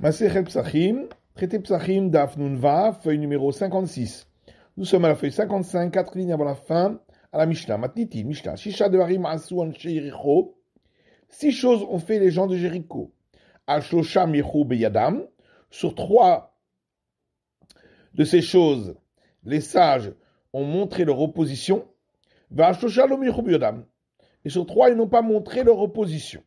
Masechet Psachim, traité Psachim Daf Nun Vav, feuille numéro 56. Nous sommes à la feuille 55, 4 lignes avant la fin, à la Mishnah. Matniti, Mishnah. Shisha devarim asu anshe Yericho. 6 choses ont fait les gens de Jéricho. Al shlosham yechu beyadam. Sur 3 de ces choses, les sages ont montré leur opposition. Va shlosham lo yechu beyadam. Et sur 3, ils n'ont pas montré leur opposition.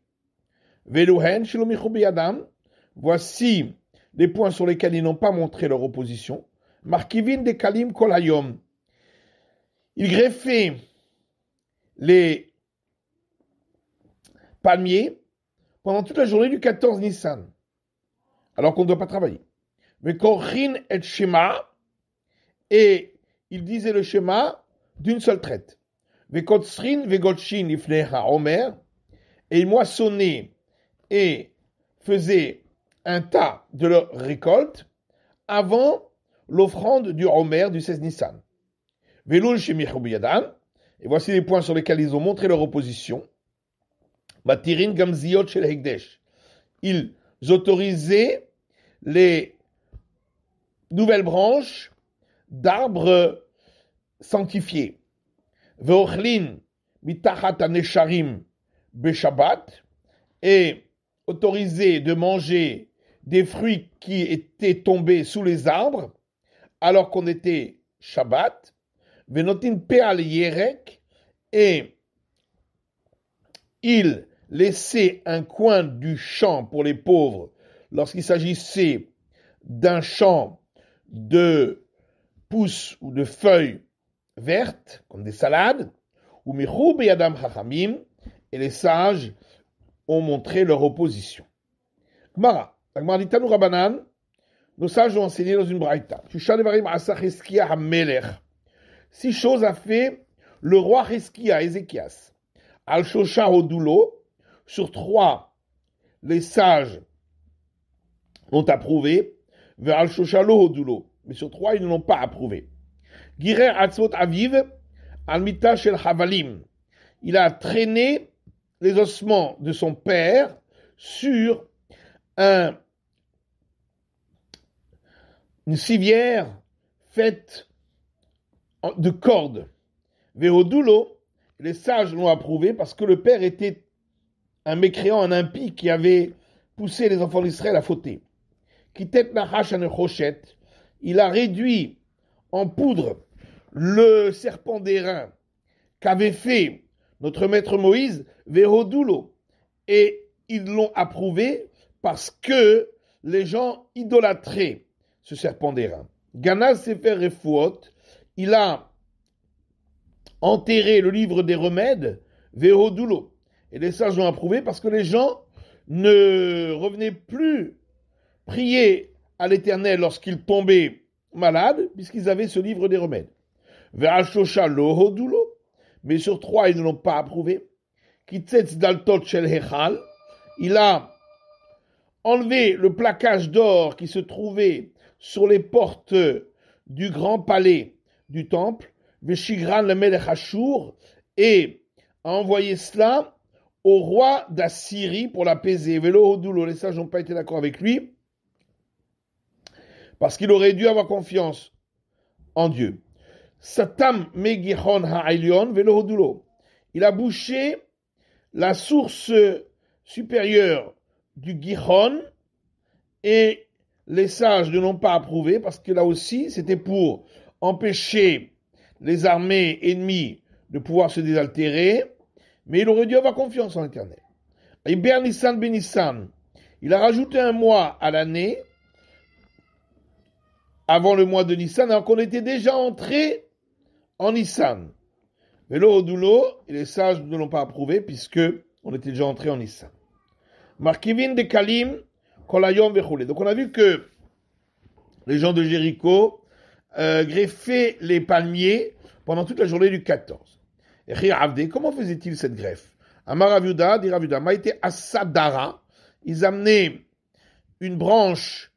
Veluhen shelo yechu beyadam. Voici les points sur lesquels ils n'ont pas montré leur opposition. Markivin de Kalim Kolayom. Ils greffaient les palmiers pendant toute la journée du 14 Nissan, alors qu'on ne doit pas travailler. Mais Korchin et Shema, et ils disaient le Shema d'une seule traite. Vekotsrin, Vegotshin, Ifneha Omer, et ils moissonnaient et faisaient un tas de leur récolte avant l'offrande du Omer du 16 Nissan. Velun shemichu biyadam, et voici les points sur lesquels ils ont montré leur opposition. Matirin gamziot shel hekdesh. Ils autorisaient les nouvelles branches d'arbres sanctifiés. Veochlin mitachat hanesharim beshabbat, et autorisaient de manger des fruits qui étaient tombés sous les arbres alors qu'on était Shabbat, venotin pe'al yerek, et il laissait un coin du champ pour les pauvres lorsqu'il s'agissait d'un champ de pousses ou de feuilles vertes, comme des salades, ou michou beyadam chachamim, et les sages ont montré leur opposition. Gemara. La Gemara dit Tanu Rabanan, nos sages ont enseigné dans une braïta. 6 choses a fait le roi Cheskia, Ézéchias. Al-Shosha Odulo, sur 3, les sages l'ont approuvé. Vers Al-Shosha Lo Odulo, mais sur 3, ils ne l'ont pas approuvé. Girer Atzvot Aviv, Al-Mita Shel Havalim. Il a traîné les ossements de son père sur une civière faite de cordes. Vehodulo, les sages l'ont approuvé parce que le père était un mécréant, un impie qui avait poussé les enfants d'Israël à fauter. Kitet nachash anechoshet, il a réduit en poudre le serpent d'airain qu'avait fait notre maître Moïse, Vehodulo, et ils l'ont approuvé parce que les gens idolâtraient ce serpent d'airain. Ganaz Sefer Refuot, il a enterré le livre des remèdes, Vehodulo, et les sages l'ont approuvé parce que les gens ne revenaient plus prier à l'Éternel lorsqu'ils tombaient malades, puisqu'ils avaient ce livre des remèdes. Ve'ashosha Lohodulo, mais sur 3, ils ne l'ont pas approuvé. Kitzetz daltot shel hechal, il a enlevé le plaquage d'or qui se trouvait sur les portes du grand palais du temple, Veshigran le Melech Ashur, et a envoyé cela au roi d'Assyrie pour l'apaiser. Velo Hodulo, les sages n'ont pas été d'accord avec lui, parce qu'il aurait dû avoir confiance en Dieu. Satam Megihon Ha'ilyon Velo Hodulo, il a bouché la source supérieure du Gihon, et les sages ne l'ont pas approuvé parce que là aussi c'était pour empêcher les armées ennemies de pouvoir se désaltérer, mais il aurait dû avoir confiance en l'Éternel. Iber Nissan ben Nissan, il a rajouté un mois à l'année avant le mois de Nissan, alors qu'on était déjà entré en Nissan. Velo Odulo, et les sages ne l'ont pas approuvé puisque on était déjà entré en Nissan. Markivin de Kalim Kolayom Vechule. Donc on a vu que les gens de Jéricho greffaient les palmiers pendant toute la journée du 14. Et comment faisait-il cette greffe? Amar Raviuda, dit Raviuda, Maïté Asadara, ils amenaient une branche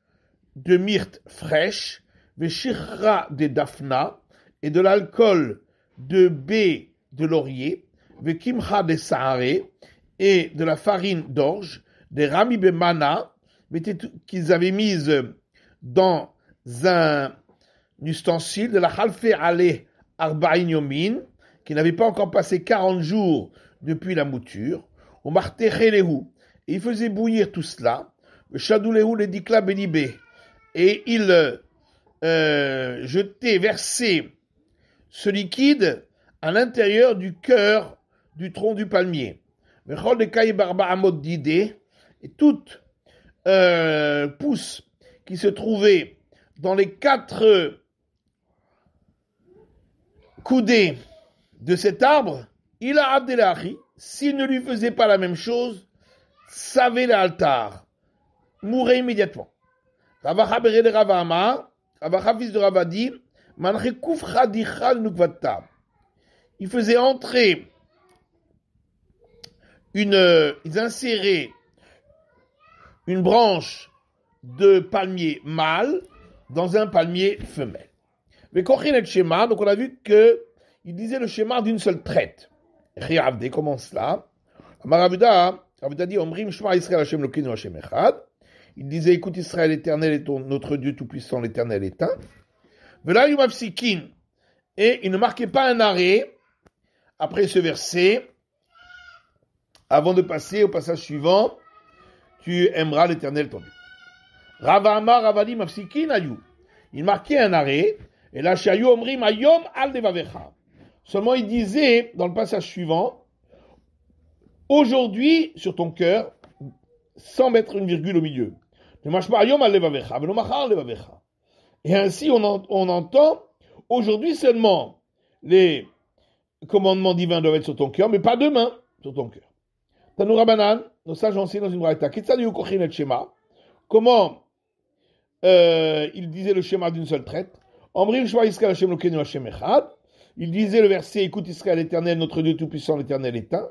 de myrte fraîche, Veshirra de Daphna, et de l'alcool de baie de laurier, Vekimcha de Saharé, et de la farine d'orge, des rami bemana, qu'ils avaient mise dans un ustensile de la Khalfe Ale Arba'in Yomin, qui n'avait pas encore passé 40 jours depuis la mouture, au Martechelehu, et il faisait bouillir tout cela, le Shadoulehu le Dikla Benibé, et il versait ce liquide à l'intérieur du cœur du tronc du palmier. Et toute pousse qui se trouvait dans les 4 coudées de cet arbre, il a Abdelahi, s'il ne lui faisait pas la même chose, savait l'altar, mourait immédiatement. Ravacha Bered Rava Amar, Ravacha fils de Rava dit, Manche Kufcha Dichal Nukvata. Il faisait entrer ils inséraient une branche de palmier mâle dans un palmier femelle. Mais Kochin et Shema, donc on a vu qu'il disait le schéma d'une seule traite. Riavde, comment cela? Amarabuda dit Omrim Shema Israël Hashem Lokinu Hashem Echad. Il disait écoute Israël, l'Éternel est notre Dieu tout-puissant, l'Éternel est un. Vela Yumavsikin. Et il ne marquait pas un arrêt après ce verset. Avant de passer au passage suivant, tu aimeras l'Éternel ton Dieu. Rava Amar Ravadi Mafsikin Ayou. Il marquait un arrêt, et là, Shayu Omrim Ayom Al Devavecha. Seulement, il disait, dans le passage suivant, aujourd'hui, sur ton cœur, sans mettre une virgule au milieu. Ne marche pas Ayom Al Devavecha, mais Al Devavecha. Et ainsi, on entend, aujourd'hui seulement, les commandements divins doivent être sur ton cœur, mais pas demain, sur ton cœur. Tanoura Banan, nos sages enseignent dans une braïta. Comment il disait le schéma d'une seule traite. Il disait le verset écoute Israël l'Éternel, notre Dieu tout-puissant, l'Éternel est un.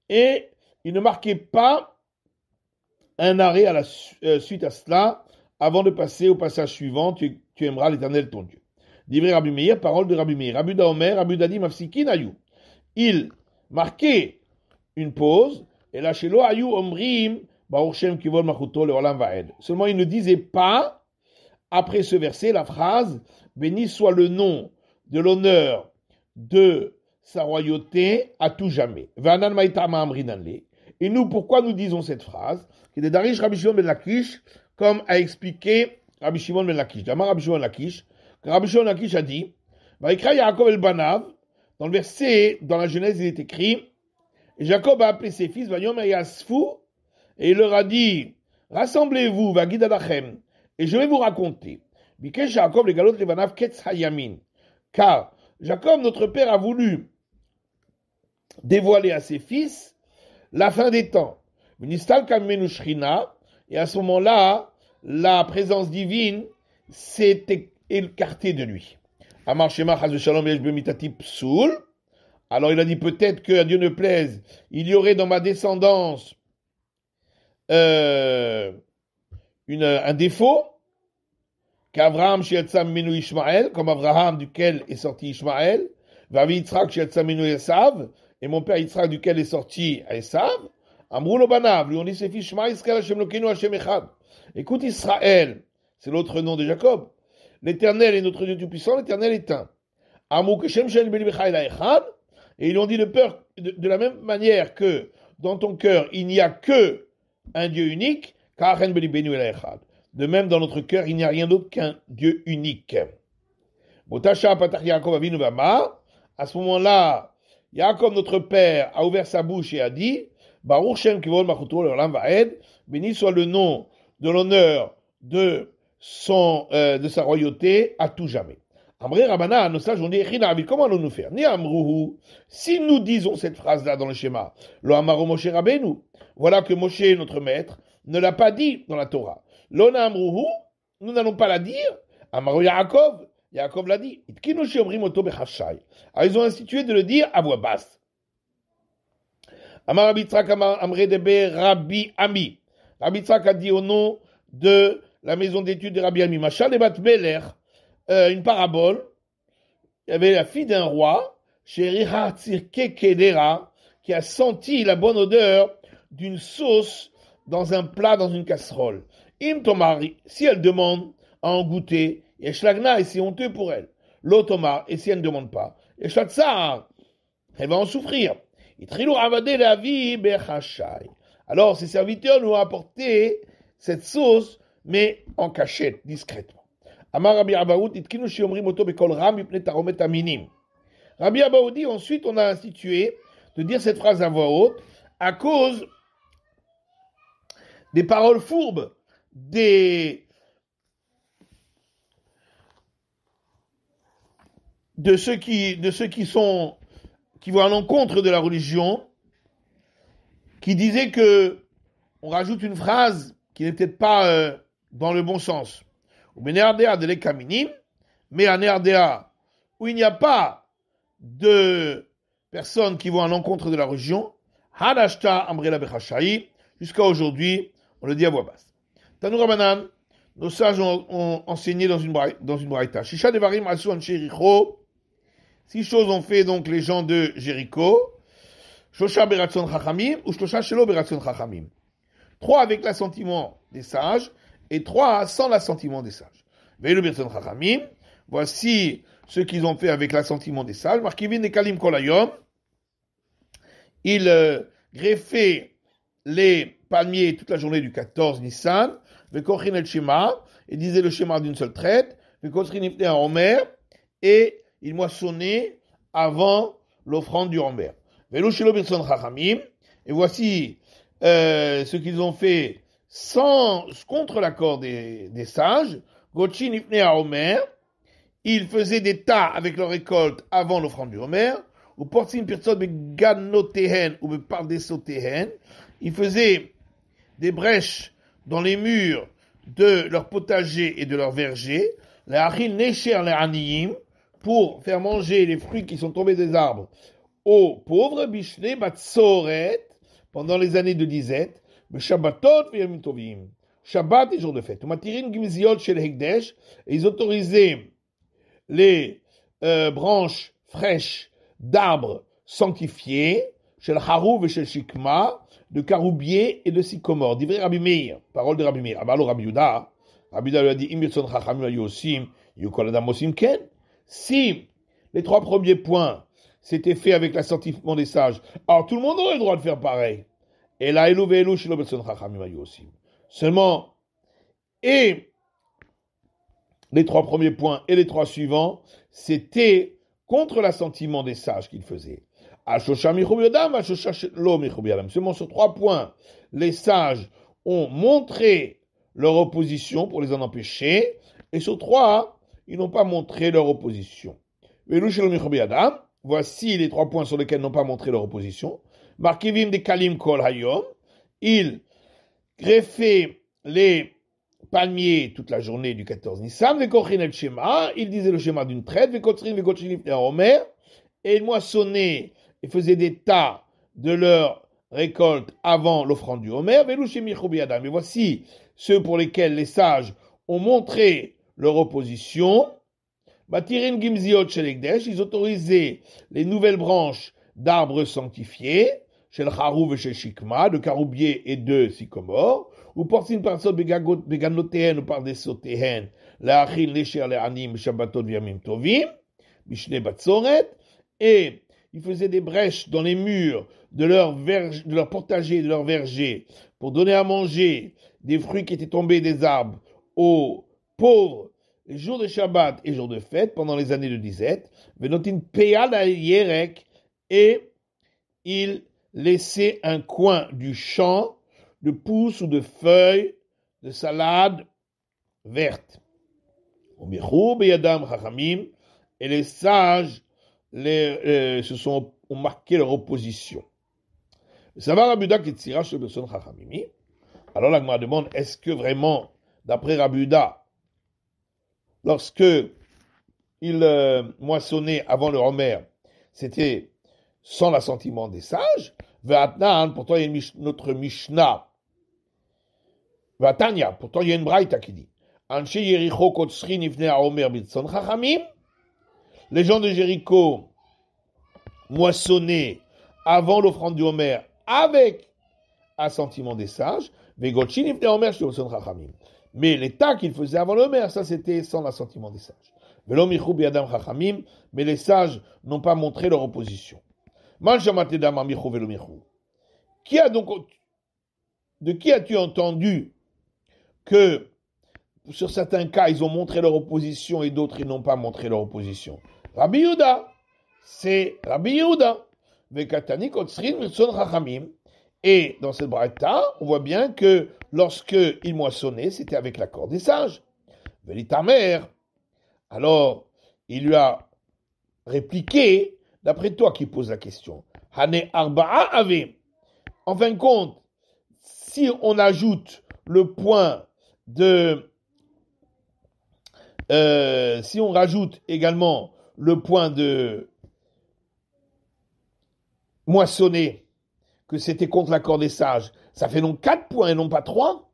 Et il ne marquait pas un arrêt à la suite à cela avant de passer au passage suivant tu aimeras l'Éternel ton Dieu. Divrei Rabbi Meir, parole de Rabbi Meir. Rabbi Daomer, Rabbi Dadi Mafsikin Ayou. Il marquait une pause, et là chez lo Ayou Omrim, Baruch Shem Kivol Machuto le Olam Vaed. Seulement il ne disait pas, après ce verset, la phrase béni soit le nom de l'honneur de sa royauté à tout jamais. Vanan Maïtama Amrinanle. Et nous, pourquoi nous disons cette phrase? Qui est de Darish Rabbi Shimon ben Lakish, comme a expliqué Rabbi Shimon ben Lakish. D'Amar Rabbi Shimon ben Lakish, Rabbi Shimon ben Lakish a dit, Vaikra Yaakov el Banav, dans le verset, dans la Genèse, il est écrit, et Jacob a appelé ses fils, Vayom et Yasfu, et il leur a dit, rassemblez-vous, Vagid Adachem, et je vais vous raconter. Bikesh Jacob les galot levanav ketz hayamin. Car Jacob, notre père, a voulu dévoiler à ses fils la fin des temps. Ministal kamenu shrina, et à ce moment-là, la présence divine s'est écartée de lui. Amar Shema Chaz Shalom Yesh Bemitati Psoul. Alors il a dit peut-être que à Dieu ne plaise, il y aurait dans ma descendance un défaut, qu'Avraham Sheyatzam Menu Ishmael, comme Avraham duquel est sorti Ishmael, Vavi Yitzhak Sheyatzam Menu Esav, et mon père Yitzhak duquel est sorti Esav, Amrou lo Banav, lui on dit ses fils Shema Yisrael Hashem Lokenu Hashem Echad. Écoute Israël, c'est l'autre nom de Jacob. L'Éternel est notre Dieu tout-puissant, l'Éternel est un. Amrou Keshem Shen Ben Michael Echad, et ils ont dit de la même manière que dans ton cœur il n'y a que un Dieu unique, Karen Ben Benu El Echad. De même, dans notre cœur, il n'y a rien d'autre qu'un Dieu unique. Botasha Patach Yaakov Avinu Vama. À ce moment-là, Yaakov, notre père, a ouvert sa bouche et a dit, Baruch Shem Kivol Machuto Leolam Vaed, béni soit le nom de l'honneur de sa royauté à tout jamais. Amré Rabana, nos sages ont dit, comment allons-nous faire? Ni Amruhu, si nous disons cette phrase-là dans le schéma, Lo Amaro Moshe Rabbeinu, voilà que Moshe, notre maître, ne l'a pas dit dans la Torah. Lona Amruhu, nous n'allons pas la dire. Amaro Yaakov, Yaakov l'a dit. Alors ils ont institué de le dire à voix basse. Amar Rabbi Tzrak Amre Debe Rabbi Ami. Rabbi Tzrak a dit au nom de la maison d'études de Rabbi Ami. Machal Ebat Meler, une parabole. Il y avait la fille d'un roi, Sheriha Tzirke Kedera, qui a senti la bonne odeur d'une sauce dans un plat, dans une casserole. Im tomar, si elle demande à en goûter, yeshlagna, et c'est honteux pour elle. L'otomar, et si elle ne demande pas, yeshlatsar, elle va en souffrir. Itrilou avadé la vie bechashai. Alors, ses serviteurs nous ont apporté cette sauce, mais en cachette, discrètement. Amar Rabbi Abaoud, itkinu shiomrim oto bekol ram mipne taromet aminim. Rabbi Abaoud dit, ensuite, on a institué de dire cette phrase à voix haute à cause des paroles fourbes de ceux qui vont à l'encontre de la religion, qui disaient que on rajoute une phrase qui n'est peut-être pas dans le bon sens. Ou benerdea de lekaminim, mais à Nerdea, où il n'y a pas de personnes qui vont à l'encontre de la religion, hadashta amrela bechashai, jusqu'à aujourd'hui, on le dit à voix basse. Tanou Rabanan, nos sages ont enseigné dans une braïta. Shisha devarim asu an Jéricho, 6 choses ont fait donc les gens de Jéricho. Shosha beratson chachamim ou shosha shelo beratson chachamim. 3 avec l'assentiment des sages et 3 sans l'assentiment des sages. Veilu beratson chachamim, voici ce qu'ils ont fait avec l'assentiment des sages. Markivin et kalim kolayom, ils greffaient les palmiers toute la journée du 14 Nissan, vekochin el shema, et disaient le schéma d'une seule traite, vekotrin ifne a omer, et ils moissonnaient avant l'offrande du Homer. Et voici ce qu'ils ont fait contre l'accord des sages. Gotchin ifne à Homer, ils faisaient des tas avec leur récolte avant l'offrande du Homer. Ou portin pirtzot beganotehen ou bepardesotehen, ils faisaient des brèches dans les murs de leur potager et de leur verger. Les achil necher les aniyim, pour faire manger les fruits qui sont tombés des arbres aux pauvres, bishne batsoret, pendant les années de disette, shabbatot v'yamim tovim, Shabbat et jour de fête. Matirin gimziot shel hekdesh, et ils autorisaient les branches fraîches d'arbres sanctifiés, shel harouv et shel shikma, de caroubier et de sycomore. Divrei Rabbi Meir, parole de Rabbi Meir. Abalo Rabbi Yuda, Rabbi Yuda lui a dit, im yotson chachamim ayosim, yukol adam osim ken. Si les 3 premiers points s'étaient faits avec l'assentiment des sages, alors tout le monde aurait le droit de faire pareil. Et là, seulement, et les 3 premiers points et les 3 suivants, c'était contre l'assentiment des sages qu'ils faisaient. Seulement sur 3 points, les sages ont montré leur opposition pour les en empêcher, et sur 3, ils n'ont pas montré leur opposition. Voici les 3 points sur lesquels ils n'ont pas montré leur opposition. Markivim de kalim kol hayom. Ils greffaient les palmiers toute la journée du 14 Nissan. Vekochin el shema. Ils disaient le schéma d'une traite. Vekotrin ifne Omer. Et ils moissonnaient et faisaient des tas de leur récolte avant l'offrande du Homer. Mais voici ceux pour lesquels les sages ont montré leur opposition. Batirin gimziot shel hekdesh, ils autorisaient les nouvelles branches d'arbres sanctifiés, shel harouv et shel shikma, de caroubier et de sycomore, ou portin parsot beganotéhen ou par des sotéhen, la achil necher le anim shabbatot v'yamim tovim, bishne batzoret, et ils faisaient des brèches dans les murs de leur potager et de leur verger pour donner à manger des fruits qui étaient tombés des arbres aux pauvres les jours de Shabbat et jours de fête, pendant les années de disette, venotin peyal yerek, et il laissait un coin du champ de pousses ou de feuilles de salade verte. Et les sages ont marqué leur opposition. Alors la Gemara demande, est-ce que vraiment, d'après Rabbi Yuda, lorsque il moissonnait avant le Homer, c'était sans l'assentiment des sages. Pourtant il y a notre Mishnah. Vatanya, pourtant il y a une braïta qui dit les gens de Jéricho moissonnaient avant l'offrande du Homer avec assentiment des sages. Mais l'état qu'il faisait avant le Homer, ça c'était sans l'assentiment des sages. Mais les sages n'ont pas montré leur opposition. Qui a donc, de qui as-tu entendu que sur certains cas ils ont montré leur opposition et d'autres ils n'ont pas montré leur opposition? Rabbi Yehuda, c'est Rabbi Yehuda. Et dans cette braïta, on voit bien que lorsque il moissonnait, c'était avec l'accord des sages. Velitamer, alors il lui a répliqué, d'après toi qui pose la question, Hane Arba'a avait. En fin de compte, si on ajoute le point de, si on rajoute également le point de moissonner, que c'était contre l'accord des sages, ça fait donc 4 points et non pas 3.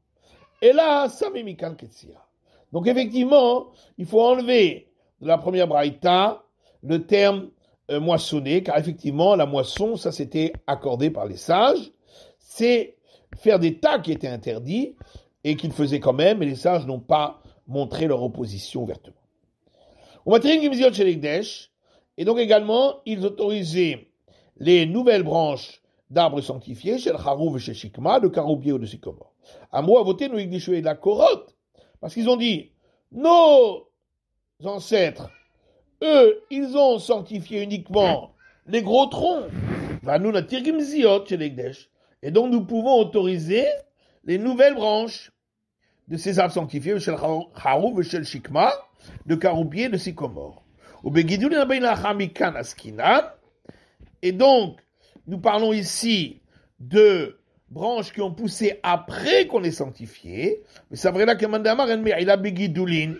Et là, ça met Mikan Ketsia. Donc effectivement, il faut enlever de la première braïta le terme moissonner, car effectivement, la moisson, ça c'était accordé par les sages. C'est faire des tas qui étaient interdits et qu'ils faisaient quand même, et les sages n'ont pas montré leur opposition ouvertement. Et donc également, ils autorisaient les nouvelles branches d'arbres sanctifiés, chez le Harouv et chez Shikma, de Caroubier ou de Sycomore. À moi, à voter, nous Igdishou et de la Koroth, parce qu'ils ont dit, nos ancêtres, eux, ils ont sanctifié uniquement les gros troncs. Nous, la Tirgim Ziot chez l'Egdesh. Et donc, nous pouvons autoriser les nouvelles branches de ces arbres sanctifiés, chez le Harouv et chez le Shikma, de Caroubier et de Sycomore. Et donc, nous parlons ici de branches qui ont poussé après qu'on les sanctifié. Mais c'est vrai là que Mandamar il a Begidoulin.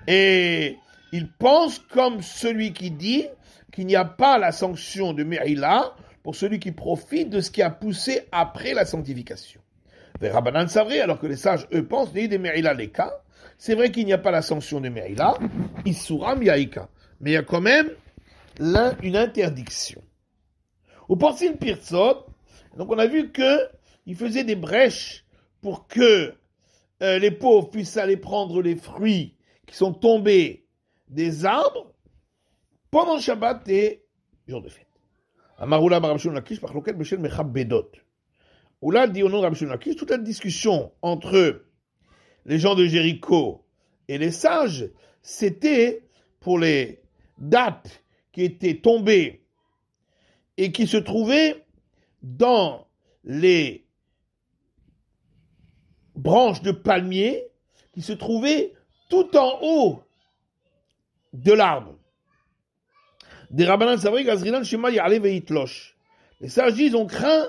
Et il pense comme celui qui dit qu'il n'y a pas la sanction de Me'ila pour celui qui profite de ce qui a poussé après la sanctification. Rabbanan c'est vrai, alors que les sages, eux, pensent des Me'ila les cas. C'est vrai qu'il n'y a pas la sanction de Me'ila, Issura Miaïka. Mais il y a quand même une interdiction. Au Porcine Pirzot, donc on a vu qu'il faisait des brèches pour que les pauvres puissent aller prendre les fruits qui sont tombés des arbres pendant le Shabbat et jour de fête. Amaroula Barabshon Lakish, Parloket Beshel Mechab Bedot. Où là, dit au nom de Rabshon Lakish, toute la discussion entre les gens de Jéricho et les sages, c'était pour les dattes qui étaient tombées et qui se trouvaient dans les branches de palmier qui se trouvaient tout en haut de l'arbre. Des Rabbanan Savri, Gazrilan, Shema, Ya'ale, Veitlosh. Les sages disent, on craint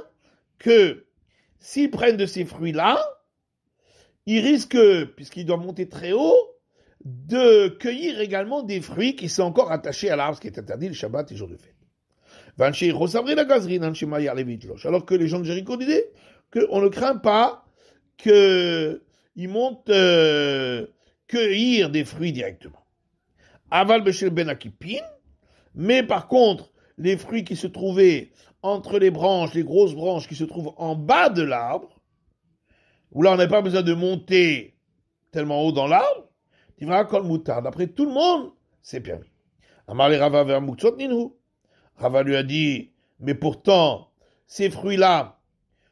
que s'ils prennent de ces fruits-là, ils risquent, puisqu'ils doivent monter très haut, de cueillir également des fruits qui sont encore attachés à l'arbre, ce qui est interdit le Shabbat et jour de fête. Alors que les gens de Jéricho disaient qu'on ne craint pas qu'ils montent cueillir des fruits directement. Aval Beshel Ben Akipin, mais par contre, les fruits qui se trouvaient entre les branches, les grosses branches qui se trouvent en bas de l'arbre, où là on n'a pas besoin de monter tellement haut dans l'arbre, tu verras comme moutarde. Après tout le monde, c'est permis. Amar les Rava vers Moutsot Ninu. Rava lui a dit, mais pourtant, ces fruits-là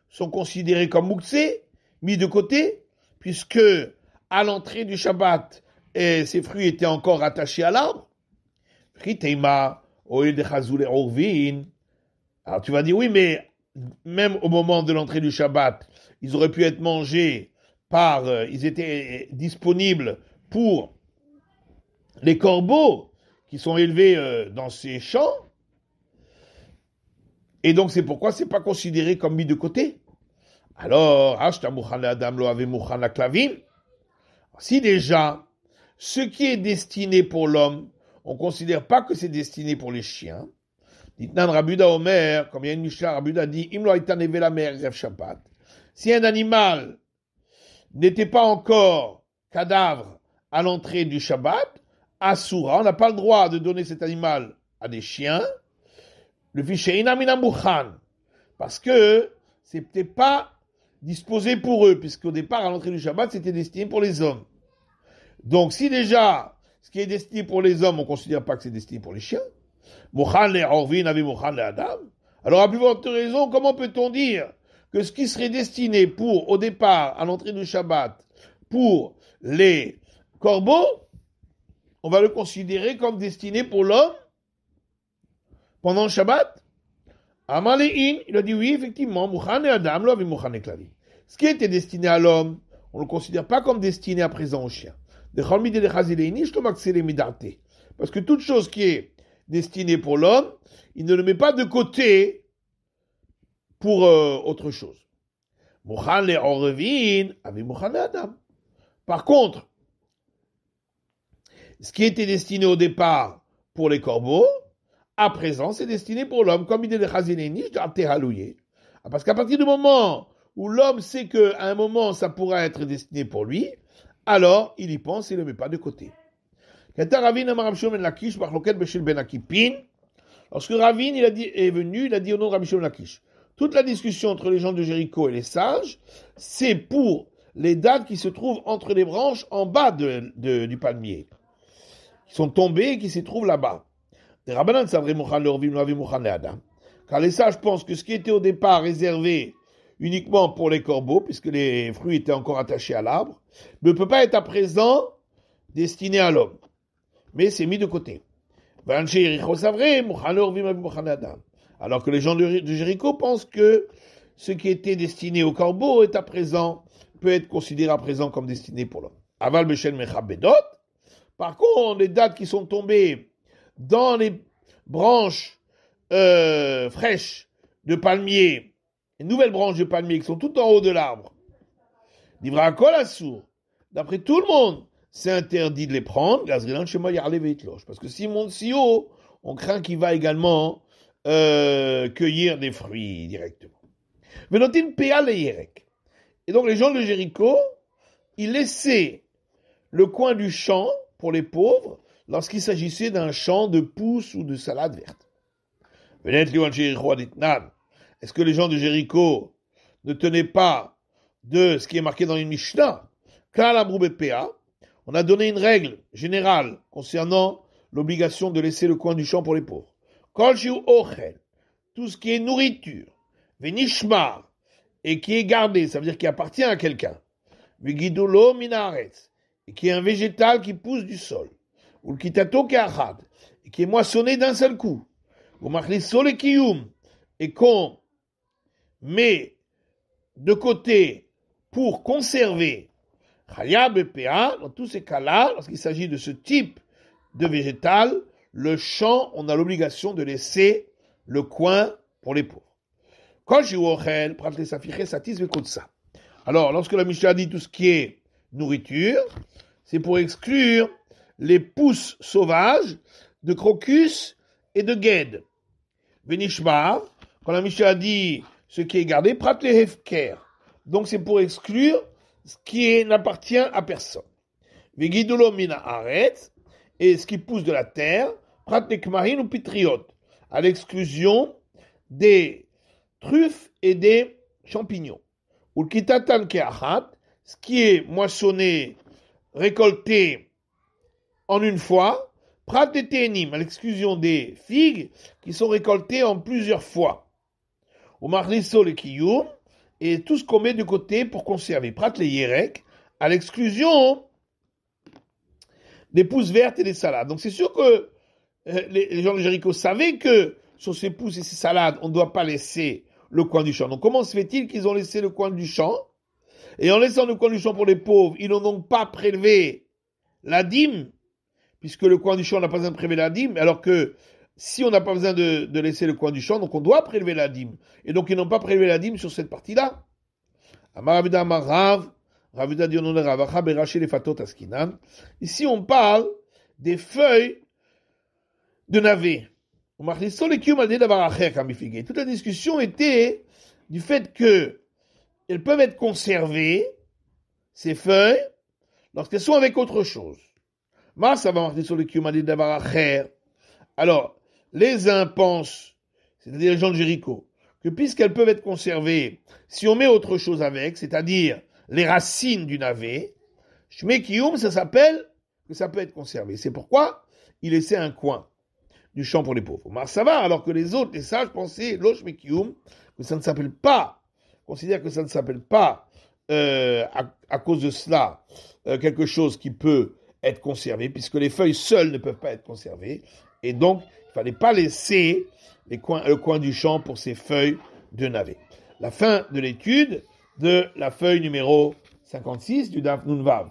sont considérés comme mouksé, mis de côté, puisque à l'entrée du Shabbat, ces fruits étaient encore attachés à l'arbre. Alors tu vas dire, oui, mais même au moment de l'entrée du Shabbat, ils auraient pu être mangés ils étaient disponibles pour les corbeaux qui sont élevés dans ces champs. Et donc c'est pourquoi c'est pas considéré comme mis de côté. Alors, si déjà, ce qui est destiné pour l'homme, on ne considère pas que c'est destiné pour les chiens. Rabuda Omer, comme il y a une Mishnah, Rabuda dit, si un animal n'était pas encore cadavre à l'entrée du Shabbat, Asura, on n'a pas le droit de donner cet animal à des chiens, le fichier Inamina Mouchan, parce que c'était pas disposées pour eux, puisqu'au départ, à l'entrée du Shabbat, c'était destiné pour les hommes. Donc, si déjà, ce qui est destiné pour les hommes, on ne considère pas que c'est destiné pour les chiens, Mochan le Orvin avait Mochan le Adam, alors à plus forte raison, comment peut-on dire que ce qui serait destiné pour, au départ, à l'entrée du Shabbat, pour les corbeaux, on va le considérer comme destiné pour l'homme pendant le Shabbat? Amalein, il a dit oui, effectivement, Mouchan et Adam, l'homme et Mouchan et Klali. Ce qui était destiné à l'homme, on ne le considère pas comme destiné à présent au chien. Parce que toute chose qui est destinée pour l'homme, il ne le met pas de côté pour autre chose. Mouchan le Orvin avec Mouchan et Adam. Par contre, ce qui était destiné au départ pour les corbeaux, à présent, c'est destiné pour l'homme, comme il dit le Chaziléni, parce qu'à partir du moment où l'homme sait qu'à un moment, ça pourra être destiné pour lui, alors il y pense et ne le met pas de côté. Lorsque Ravin est venu, il a dit au nom de Rabbi Shimon Lakish, toute la discussion entre les gens de Jéricho et les sages, c'est pour les dattes qui se trouvent entre les branches en bas du palmier, qui sont tombées et qui se trouvent là-bas. Car les sages pensent que ce qui était au départ réservé uniquement pour les corbeaux, puisque les fruits étaient encore attachés à l'arbre, ne peut pas être à présent destiné à l'homme. Mais c'est mis de côté. Alors que les gens de Jéricho pensent que ce qui était destiné aux corbeaux est à présent, peut être considéré à présent comme destiné pour l'homme. Aval Beshel Mechabedot. Par contre, les dattes qui sont tombées dans les branches fraîches de palmier, les nouvelles branches de palmier qui sont tout en haut de l'arbre, Divra Kol Assour, d'après tout le monde, c'est interdit de les prendre, parce que s'ils montent si haut, on craint qu'il va également cueillir des fruits directement. Et donc les gens de Jéricho, ils laissaient le coin du champ pour les pauvres, lorsqu'il s'agissait d'un champ de pousses ou de salade verte. Est-ce que les gens de Jéricho ne tenaient pas de ce qui est marqué dans une Mishnah? On a donné une règle générale concernant l'obligation de laisser le coin du champ pour les pauvres. Tout ce qui est nourriture, venishmar, et qui est gardé, ça veut dire qui appartient à quelqu'un, et qui est un végétal qui pousse du sol, ou le kitato keachad, et qui est moissonné d'un seul coup, ou machliso le kiyum, et qu'on met de côté pour conserver, dans tous ces cas-là, lorsqu'il s'agit de ce type de végétal, le champ, on a l'obligation de laisser le coin pour les pauvres. Alors, lorsque la Mishnah dit tout ce qui est nourriture, c'est pour exclure les pousses sauvages de crocus et de guêde. Venishmar, quand la Mishnah dit ce qui est gardé, prat le hefker. Donc c'est pour exclure ce qui n'appartient à personne. Vegidulo mina aretz, et ce qui pousse de la terre, prat le kmahin ou pitriot, à l'exclusion des truffes et des champignons. Ou le kitatan keachat, ce qui est moissonné, récolté en une fois, prat et ténim, à l'exclusion des figues qui sont récoltées en plusieurs fois. Ou marliso le kiyum, et tout ce qu'on met de côté pour conserver. Prat le yerek, à l'exclusion des pousses vertes et des salades. Donc c'est sûr que les gens de Jéricho savaient que sur ces pousses et ces salades, on ne doit pas laisser le coin du champ. Donc comment se fait-il qu'ils ont laissé le coin du champ? Et en laissant le coin du champ pour les pauvres, ils n'ont donc pas prélevé la dîme, puisque le coin du champ n'a pas besoin de prélever la dîme, alors que si on n'a pas besoin de laisser le coin du champ, donc on doit prélever la dîme. Et donc ils n'ont pas prélevé la dîme sur cette partie-là. Ici on parle des feuilles de navet. Toute la discussion était du fait que elles peuvent être conservées, ces feuilles, lorsqu'elles sont avec autre chose. Alors, les uns pensent, c'est-à-dire les gens de Jéricho, que puisqu'elles peuvent être conservées, si on met autre chose avec, c'est-à-dire les racines du navet, Shmei Kiyum, ça s'appelle que ça peut être conservé. C'est pourquoi il laissait un coin du champ pour les pauvres. Ça va, alors que les autres, les sages, pensaient, lo Shmei Kiyum, que ça ne s'appelle pas, considère que ça ne s'appelle pas, à cause de cela, quelque chose qui peut être conservé, puisque les feuilles seules ne peuvent pas être conservées, et donc, il ne fallait pas laisser le coin du champ pour ces feuilles de navet. La fin de l'étude de la feuille numéro 56 du Daf Nun Vav.